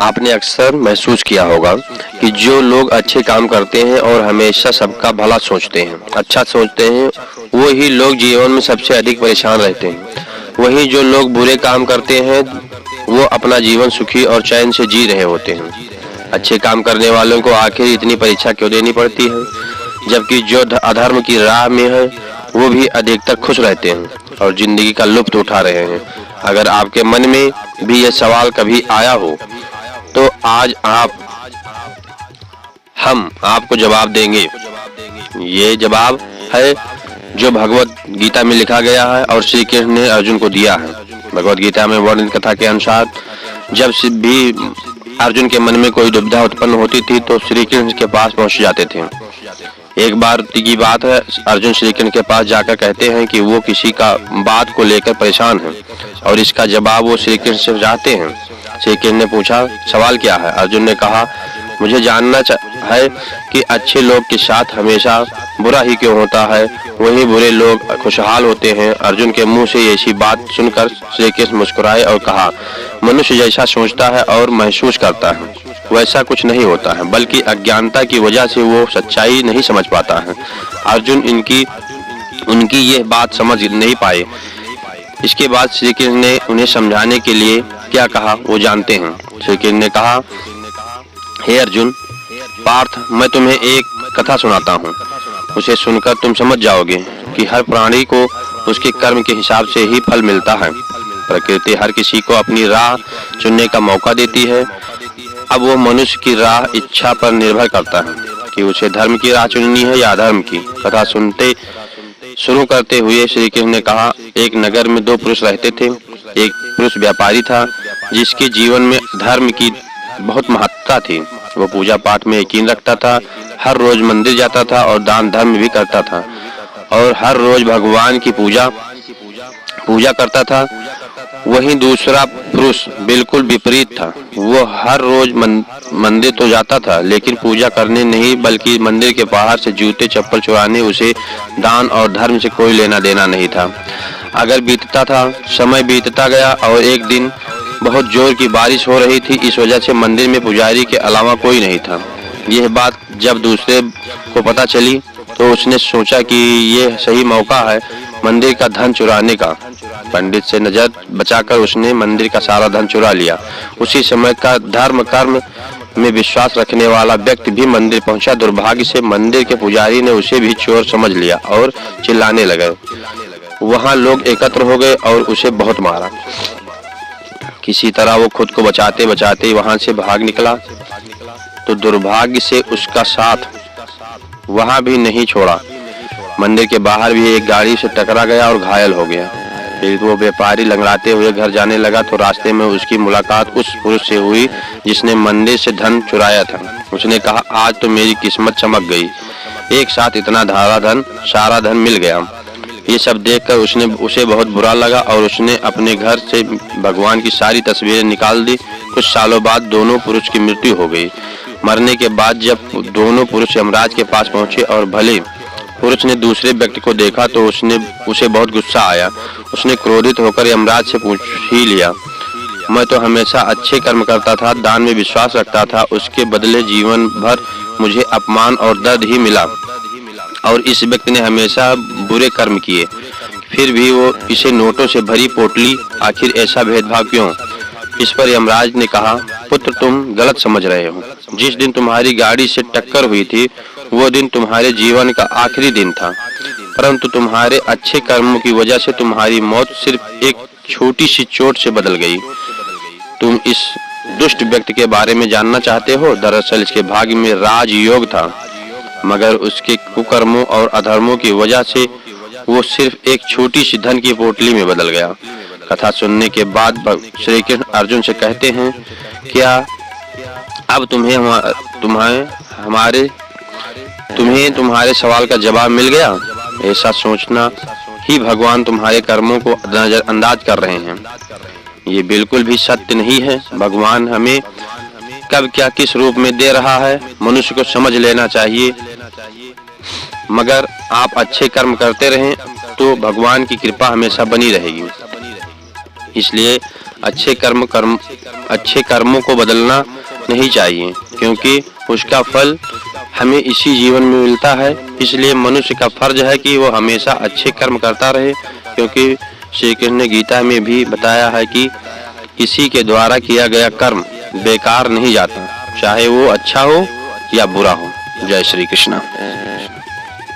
आपने अक्सर महसूस किया होगा कि जो लोग अच्छे काम करते हैं और हमेशा सबका भला सोचते हैं, अच्छा सोचते हैं, वो ही लोग जीवन में सबसे अधिक परेशान रहते हैं। वहीं जो लोग बुरे काम करते हैं, वो अपना जीवन सुखी और चैन से जी रहे होते हैं। अच्छे काम करने वालों को आखिर इतनी परीक्षा क्यों देनी पड़ती है, जबकि जो अधर्म की राह में है, वो भी अधिकतर खुश रहते हैं और जिंदगी का लुत्फ उठा रहे हैं। अगर आपके मन में भी ये सवाल कभी आया हो, तो आज हम आपको जवाब देंगे। ये जवाब है जो भगवत गीता में लिखा गया है और श्री कृष्ण ने अर्जुन को दिया है। भगवत गीता में वर्णित कथा के अनुसार जब भी अर्जुन के मन में कोई दुविधा उत्पन्न होती थी तो श्री कृष्ण के पास पहुंच जाते थे। एक बार की बात है, अर्जुन श्री कृष्ण के पास जाकर कहते हैं कि वो किसी का बात को लेकर परेशान है और इसका जवाब वो श्री कृष्ण से चाहते हैं। श्री कृष्ण ने पूछा, सवाल क्या है? अर्जुन ने कहा, मुझे जानना है कि अच्छे लोग के साथ हमेशा बुरा ही क्यों होता है, वही बुरे लोग खुशहाल होते हैं। अर्जुन के मुंह से ऐसी बात सुनकर श्री कृष्ण मुस्कुराए और कहा, मनुष्य जैसा सोचता है और महसूस करता है वैसा कुछ नहीं होता है, बल्कि अज्ञानता की वजह से वो सच्चाई नहीं समझ पाता है। अर्जुन उनकी यह बात समझ नहीं पाए। इसके बाद श्री कृष्ण ने उन्हें समझाने के लिए क्या कहा वो जानते हैं। श्री कृष्ण ने कहा, हे अर्जुन पार्थ, मैं तुम्हें एक कथा सुनाता हूँ। उसे सुनकर तुम समझ जाओगे कि हर प्राणी को उसके कर्म के हिसाब से ही फल मिलता है। प्रकृति हर किसी को अपनी राह चुनने का मौका देती है। अब वो मनुष्य की राह इच्छा पर निर्भर करता है कि उसे धर्म की राह चुननी है या अधर्म की। कथा सुनते शुरू करते हुए श्री कृष्ण ने कहा, एक नगर में दो पुरुष रहते थे। एक पुरुष व्यापारी था जिसके जीवन में धर्म की बहुत महत्ता थी। वो पूजा पाठ में यकीन रखता था, हर रोज मंदिर जाता था और दान धर्म भी करता था और हर रोज भगवान की पूजा करता था। वहीं दूसरा पुरुष बिल्कुल विपरीत था। वो हर रोज मंदिर तो जाता था, लेकिन पूजा करने नहीं बल्कि मंदिर के बाहर से जूते चप्पल चुराने उसे दान और धर्म से कोई लेना देना नहीं था। समय बीतता गया और एक दिन बहुत जोर की बारिश हो रही थी। इस वजह से मंदिर में पुजारी के अलावा कोई नहीं था। यह बात जब दूसरे को पता चली तो उसने सोचा कि यह सही मौका है मंदिर का धन चुराने का। पंडित से नजर बचाकर उसने मंदिर का सारा धन चुरा लिया। उसी समय का धर्म कर्म में विश्वास रखने वाला व्यक्ति भी मंदिर पहुंचा। दुर्भाग्य से मंदिर के पुजारी ने उसे भी चोर समझ लिया और चिल्लाने लगे। वहां लोग एकत्र हो गए और उसे बहुत मारा। किसी तरह वो खुद को बचाते बचाते वहां से भाग निकला तो दुर्भाग्य से उसका साथ वहां भी नहीं छोड़ा। मंदिर के बाहर भी एक गाड़ी से टकरा गया और घायल हो गया। फिर वो व्यापारी लंगड़ाते हुए घर जाने लगा तो रास्ते में उसकी मुलाकात उस पुरुष से हुई जिसने मंदिर से धन चुराया था। उसने कहा, आज तो मेरी किस्मत चमक गई, एक साथ इतना सारा धन मिल गया। ये सब देखकर उसे बहुत बुरा लगा और उसने अपने घर से भगवान की सारी तस्वीरें निकाल दी। कुछ सालों बाद दोनों पुरुष की मृत्यु हो गई। मरने के बाद जब दोनों पुरुष यमराज के पास पहुंचे और भले पुरुष ने दूसरे व्यक्ति को देखा तो उसे बहुत गुस्सा आया। उसने क्रोधित होकर यमराज से पूछ ही लिया, मैं तो हमेशा अच्छे कर्म करता था, दान में विश्वास रखता था, उसके बदले जीवन भर मुझे अपमान और दर्द ही मिला और इस व्यक्ति ने हमेशा बुरे कर्म किए, फिर भी वो इसे नोटों से भरी पोटली, आखिर ऐसा भेदभाव क्यों? इस पर यमराज ने कहा, पुत्र तुम गलत समझ रहे हो। जिस दिन तुम्हारी गाड़ी से टक्कर हुई थी वो दिन तुम्हारे जीवन का आखिरी दिन था, परंतु तुम्हारे अच्छे कर्मों की वजह से तुम्हारी मौत सिर्फ एक छोटी सी चोट से बदल गई। तुम इस दुष्ट व्यक्ति के बारे में जानना चाहते हो? दरअसल इसके भाग्य में राजयोग था, मगर उसके कुकर्मों और अधर्मों की वजह से वो सिर्फ एक छोटी सी धन की पोटली में बदल गया। कथा सुनने के बाद श्री कृष्ण अर्जुन से कहते हैं, क्या अब तुम्हें तुम्हारे सवाल का जवाब मिल गया? ऐसा सोचना ही भगवान तुम्हारे कर्मों को नजरअंदाज कर रहे हैं। ये बिल्कुल भी सत्य नहीं है। भगवान हमें कब क्या किस रूप में दे रहा है मनुष्य को समझ लेना चाहिए। मगर आप अच्छे कर्म करते रहें तो भगवान की कृपा हमेशा बनी रहेगी। इसलिए अच्छे कर्मों को बदलना नहीं चाहिए, क्योंकि उसका फल हमें इसी जीवन में मिलता है। इसलिए मनुष्य का फर्ज है कि वो हमेशा अच्छे कर्म करता रहे, क्योंकि श्री कृष्ण ने गीता में भी बताया है कि किसी के द्वारा किया गया कर्म बेकार नहीं जाता, चाहे वो अच्छा हो या बुरा हो। जय श्री कृष्ण।